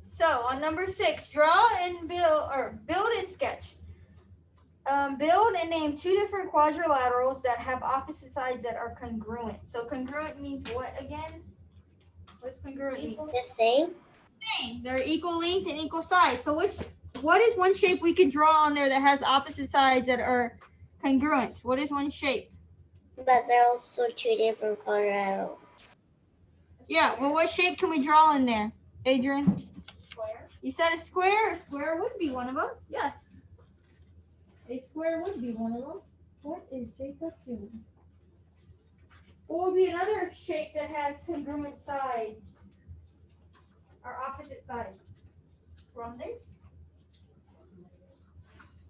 So on number 6, draw and build and sketch. Build and name 2 different quadrilaterals that have opposite sides that are congruent. So congruent means what again? What's congruent mean? The same. They're equal length and equal size. So what is one shape we could draw on there that has opposite sides that are congruent? What is one shape? But they're also 2 different quadrilaterals. Yeah, well what shape can we draw in there, Adrian? Square. You said a square? A square would be one of them. Yes. A square would be one of them. What is Jacob doing? What would be another shape that has congruent sides? Or opposite sides? Rhombus.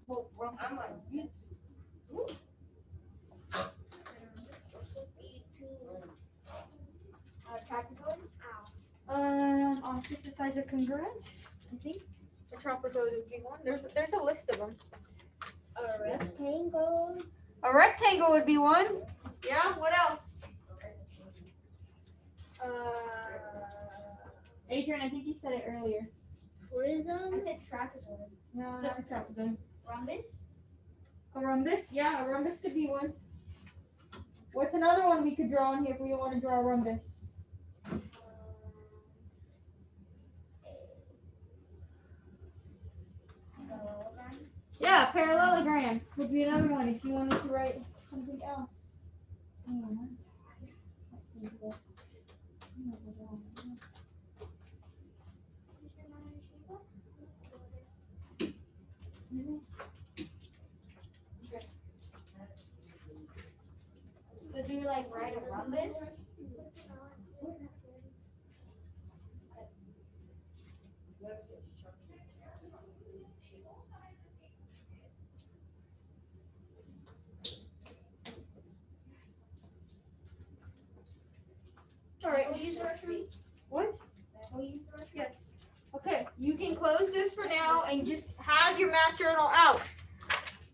Well, I'm on YouTube. Trapezoid. Opposite sides are congruent, I think. The trapezoid would be one. There's a list of them. A rectangle. A rectangle would be one. Yeah, what else? Adrian, I think you said it earlier. Prism. I said trapezoid. No, not a trapezoid. Rhombus. A rhombus? Yeah, a rhombus could be one. What's another one we could draw on here if we don't want to draw a rhombus? Yeah, parallelogram would be another one if you wanted to write something else. Would you like write a rhombus? All right. Will you use Worksheet? What? Will you use Worksheet? Yes. Okay, you can close this for now and just have your math journal out.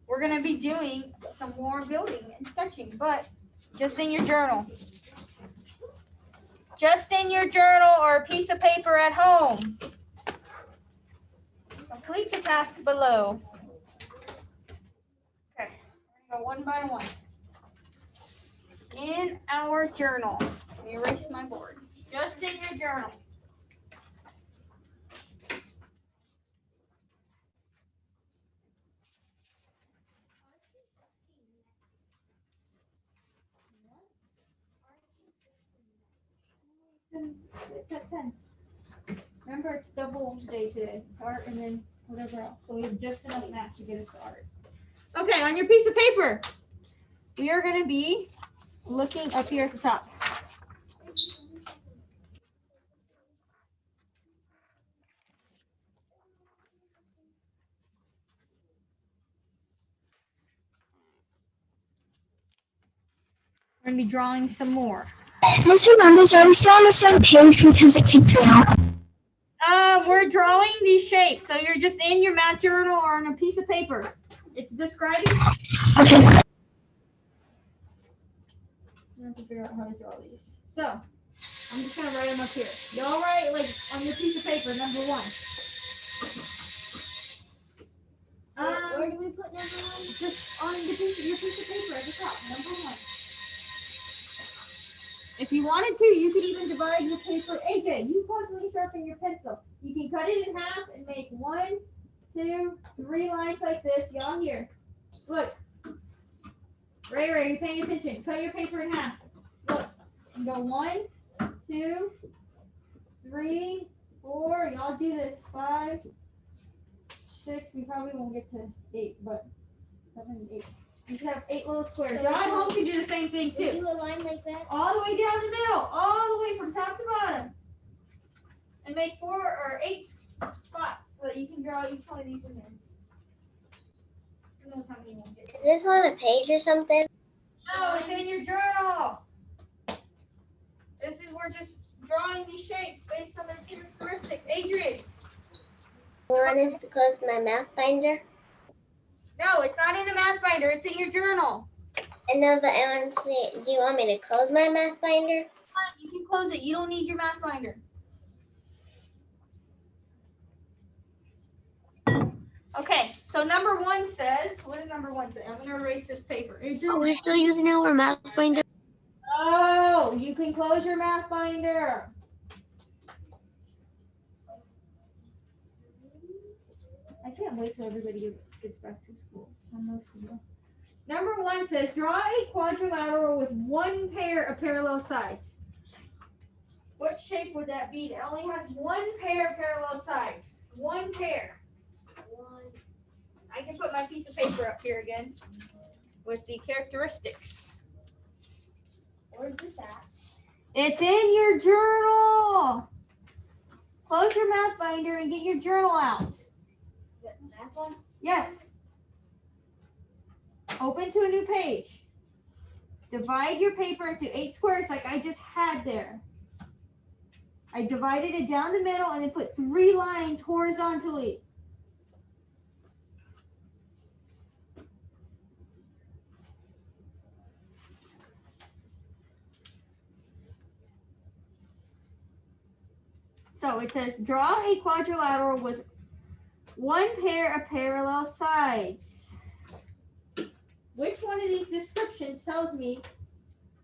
We're gonna be doing some more building and sketching, but just in your journal. Just in your journal or a piece of paper at home. Complete the task below. Okay, we're gonna go one by one. In our journal, let me erase my board. Just in your journal. It's at 10. Remember, it's double day today. It's art and then whatever else. So we have just enough math to get us to art. Okay, on your piece of paper, we are going to be looking up here at the top. We're going to be drawing some more. Mr. Hernandez, are we still on the same page because it keeps me out? We're drawing these shapes. So you're just in your math journal or on a piece of paper. It's describing. Okay. I have to figure out how to draw these. So I'm just gonna write them up here. Y'all write like on your piece of paper, number 1. Where do we put number 1? Just on your piece of paper at the top, number 1. If you wanted to, you could even divide your paper. AJ, you constantly sharpen your pencil. You can cut it in half and make 1, 2, 3 lines like this. Y'all here. Look. Ray, you're paying attention. Cut your paper in half. Look. And go 1, 2, 3, 4. Y'all do this. 5, 6. We probably won't get to 8, but 7, 8. You can have 8 little squares. Y'all at home can do the same thing We too. do a line like that? All the way down the middle, all the way from top to bottom. And make 4 or 8 spots so that you can draw each one of these in there. Who knows how many you will get? Is this on a page or something? No, it's in your journal. This is, we're just drawing these shapes based on their characteristics. Adrian. One is to close my math binder. No, it's not in a math binder. It's in your journal. And no, but I want to see, do you want me to close my math binder? You can close it. You don't need your math binder. Okay, so number 1 says, what did number 1 say? I'm going to erase this paper. Are we still using our math binder? Oh, you can close your math binder. I can't wait till everybody gets back to school. Most of them. Number 1 says, draw a quadrilateral with 1 pair of parallel sides. What shape would that be? It only has 1 pair of parallel sides. 1 pair. I can put my piece of paper up here again with the characteristics. Where's this at? It's in your journal. Close your math binder and get your journal out. That one? Yes. Open to a new page. Divide your paper into 8 squares like I just had there. I divided it down the middle and then put 3 lines horizontally. So it says, draw a quadrilateral with 1 pair of parallel sides. Which one of these descriptions tells me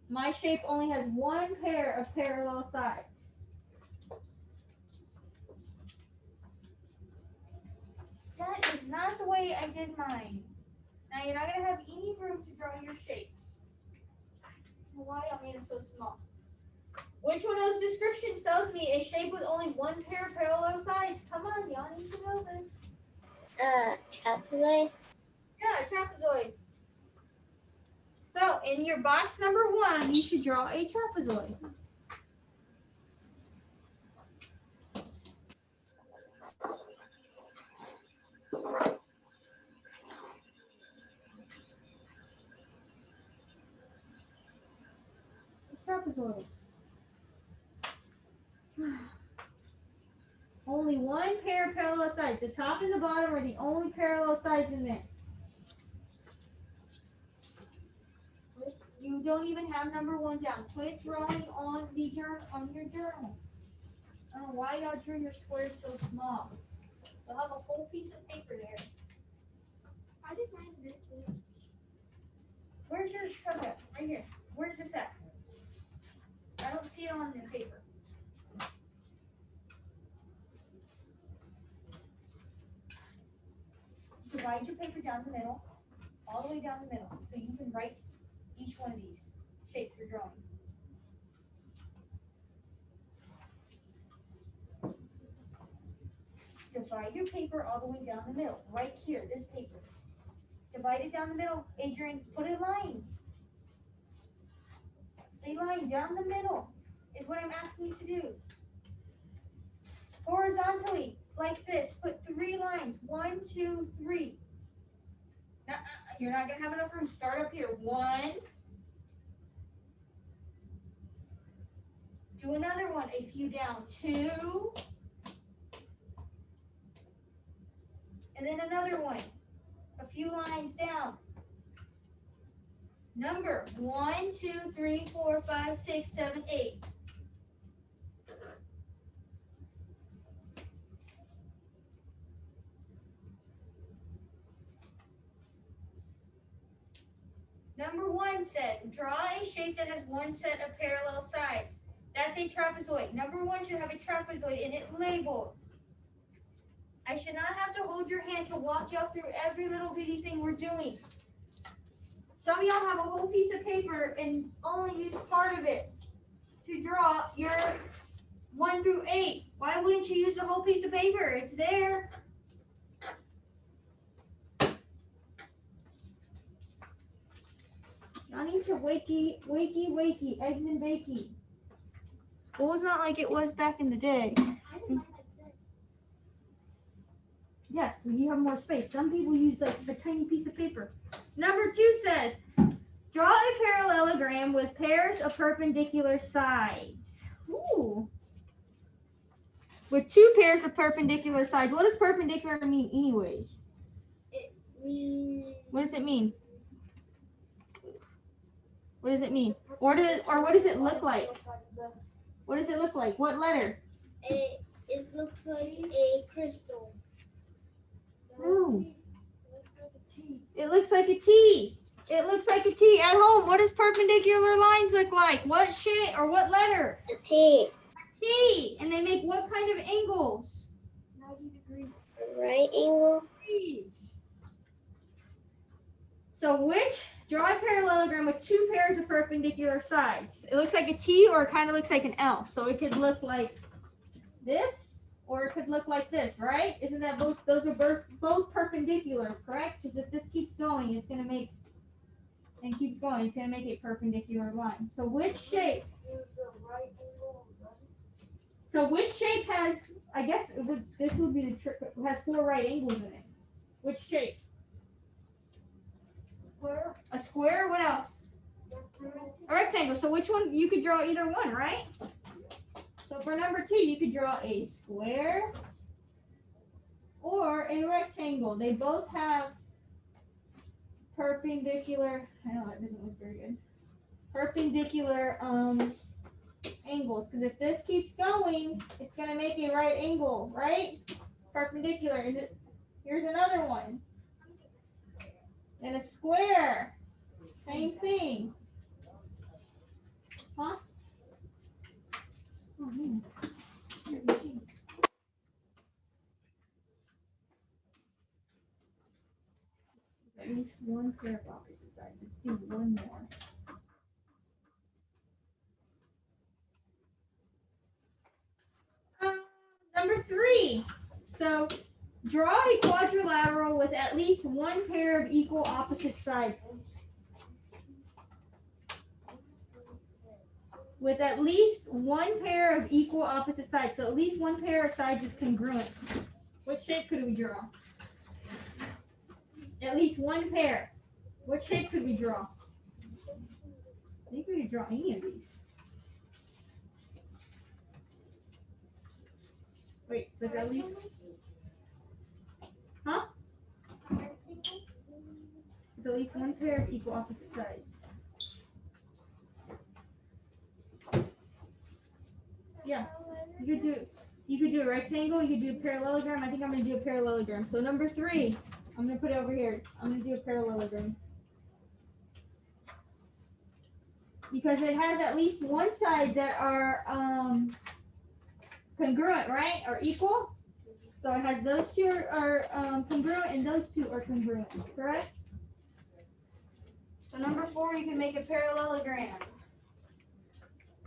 my shape only has 1 pair of parallel sides? That is not the way I did mine. Now you're not gonna have any room to draw your shapes. Why I made them so small? Which one of those descriptions tells me a shape with only one pair of parallel sides? Come on, y'all need to know this. Trapezoid. Yeah, trapezoid. So in your box number 1, you should draw a trapezoid. Trapezoid. Only one pair of parallel sides. The top and the bottom are the only parallel sides in there. You don't even have number 1 down. Quit drawing on the your journal. I don't know why y'all drew your squares so small. You'll have a whole piece of paper there. I did mine this way. Where's your stuff at? Right here. Where's this at? I don't see it on the paper. Divide your paper down the middle, all the way down the middle, so you can write each one of these shapes you're drawing. Divide your paper all the way down the middle, right here, this paper. Divide it down the middle. Adrian, put a line. A line down the middle is what I'm asking you to do. Horizontally, like this, put 3 lines. 1, 2, 3. Now, you're not going to have enough room. Start up here. 1. Do another one, a few down. 2. And then another one, a few lines down. Number 1, 2, 3, 4, 5, 6, 7, 8. Number 1 said, draw a shape that has one set of parallel sides. That's a trapezoid. Number 1 should have a trapezoid in it labeled. I should not have to hold your hand to walk y'all through every little bitty thing we're doing. Some of y'all have a whole piece of paper and only use part of it to draw your 1 through 8. Why wouldn't you use the whole piece of paper? It's there. I need to wakey, eggs and bakey. School's not like it was back in the day. I did mine like this. Yes, when you have more space. Some people use like a tiny piece of paper. Number 2 says, draw a parallelogram with pairs of perpendicular sides. Ooh. With 2 pairs of perpendicular sides. What does perpendicular mean anyways? It means. What does it mean? What does it mean? Or what does it look like? What does it look like? What letter? It looks like a crystal. Ooh. It looks like a T. It looks like a T. At home, what does perpendicular lines look like? What shape or what letter? A T. A T. And they make what kind of angles? 90 degrees. A right angle. Degrees. So draw a parallelogram with 2 pairs of perpendicular sides. It looks like a T or it kind of looks like an L. So it could look like this or it could look like this, right? Isn't that those are both perpendicular, correct? Because if this keeps going, it's going to make, and keeps going, it's going to make a perpendicular line. So which shape? So which shape has, I guess this would be the trick, has 4 right angles in it. Which shape? Square. A square? What else? A rectangle. So which one? You could draw either one, right? So for number 2, you could draw a square or a rectangle. They both have perpendicular, I know that doesn't look very good. Perpendicular angles. Because if this keeps going, it's going to make a right angle, right? Perpendicular. Here's another one. And a square. Same thing. Huh? Oh, man. Here's the key. least one pair of opposite sides. Let's do one more. Number 3. So draw a quadrilateral with at least one pair of equal opposite sides. With at least one pair of equal opposite sides. So at least one pair of sides is congruent. What shape could we draw? At least one pair. What shape could we draw? I think we could draw any of these. Wait, but at least, huh? With at least one pair of equal opposite sides. Yeah, you could do a rectangle, you could do a parallelogram. I think I'm gonna do a parallelogram. So number 3, I'm gonna put it over here. I'm gonna do a parallelogram. Because it has at least one side that are congruent, right? Or equal. So it has those two are congruent and those two are congruent, correct? So number 4, you can make a parallelogram.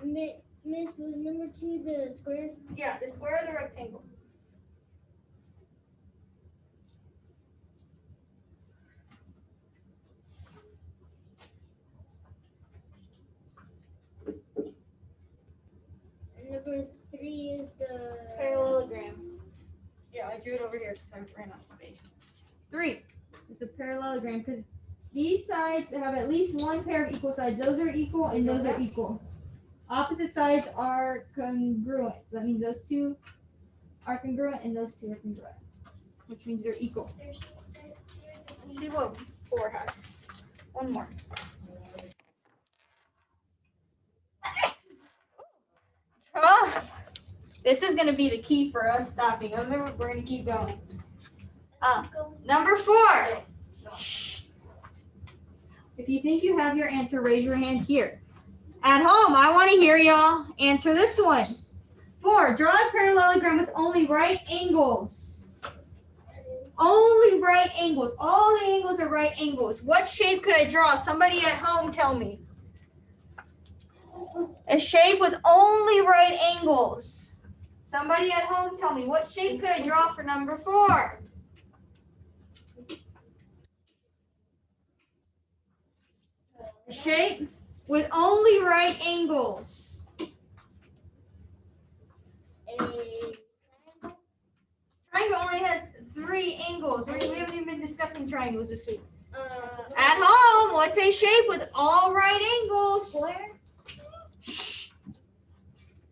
Miss, was number 2 the square? Yeah, the square or the rectangle. And number 3 is the Parallelogram. Yeah, I drew it over here because I ran out of space. 3 is a parallelogram because these sides have at least one pair of equal sides. Those are equal and those are equal. Opposite sides are congruent. So that means those two are congruent and those two are congruent, which means they're equal. Let's see what 4 has. One more. This is going to be the key for us stopping. We're going to keep going. Number 4. If you think you have your answer, raise your hand here. At home, I want to hear y'all answer this one. 4, draw a parallelogram with only right angles. Only right angles. All the angles are right angles. What shape could I draw? Somebody at home tell me. A shape with only right angles. Somebody at home tell me, what shape could I draw for number 4? A shape with only right angles. Triangle only has 3 angles. We haven't even been discussing triangles this week. At home, what's a shape with all right angles? square?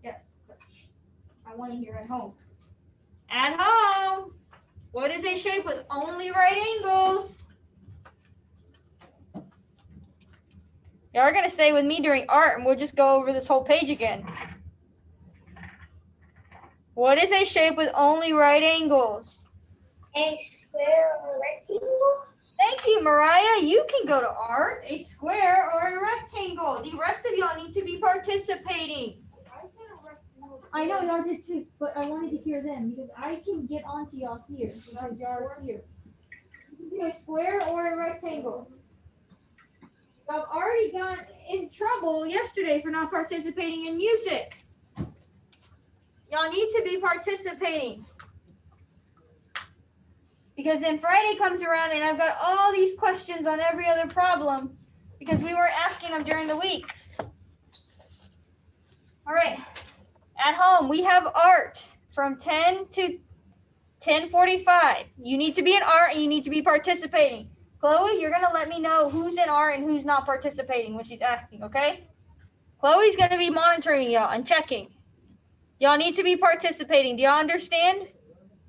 Yes. I want to hear at home. At home, what is a shape with only right angles? Y'all are going to stay with me during art and we'll just go over this whole page again. What is a shape with only right angles? A square or a rectangle? Thank you, Mariah. You can go to art, a square or a rectangle. The rest of y'all need to be participating. I know y'all did too, but I wanted to hear them because I can get onto y'all here because y'all are here. You can do a square or a rectangle. I've already got in trouble yesterday for not participating in music. Y'all need to be participating. Because then Friday comes around and I've got all these questions on every other problem because we weren't asking them during the week. All right. At home, we have art from 10 to 10:45. You need to be in art and you need to be participating. Chloe, you're going to let me know who's in art and who's not participating when she's asking, okay? Chloe's going to be monitoring y'all and checking. Y'all need to be participating. Do y'all understand?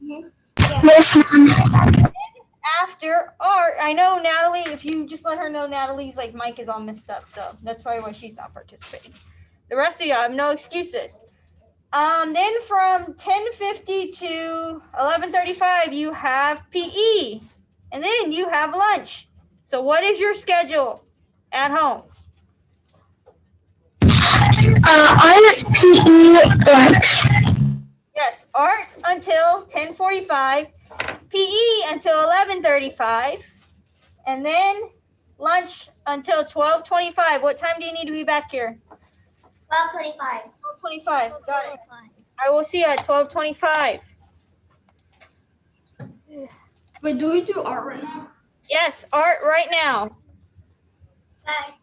Yes, ma'am. After art, I know Natalie, if you just let her know Natalie's like mic is all messed up, so that's probably why she's not participating. The rest of y'all have no excuses. Then from 10:50 to 11:35, you have PE, and then you have lunch. So what is your schedule at home? Art, PE, lunch. Yes, art until 10:45, PE until 11:35, And then lunch until 12:25. What time do you need to be back here? 12:25. 12:25. Got it. I will see you at 12:25. Wait, do we do art right now? Yes, art right now. Bye.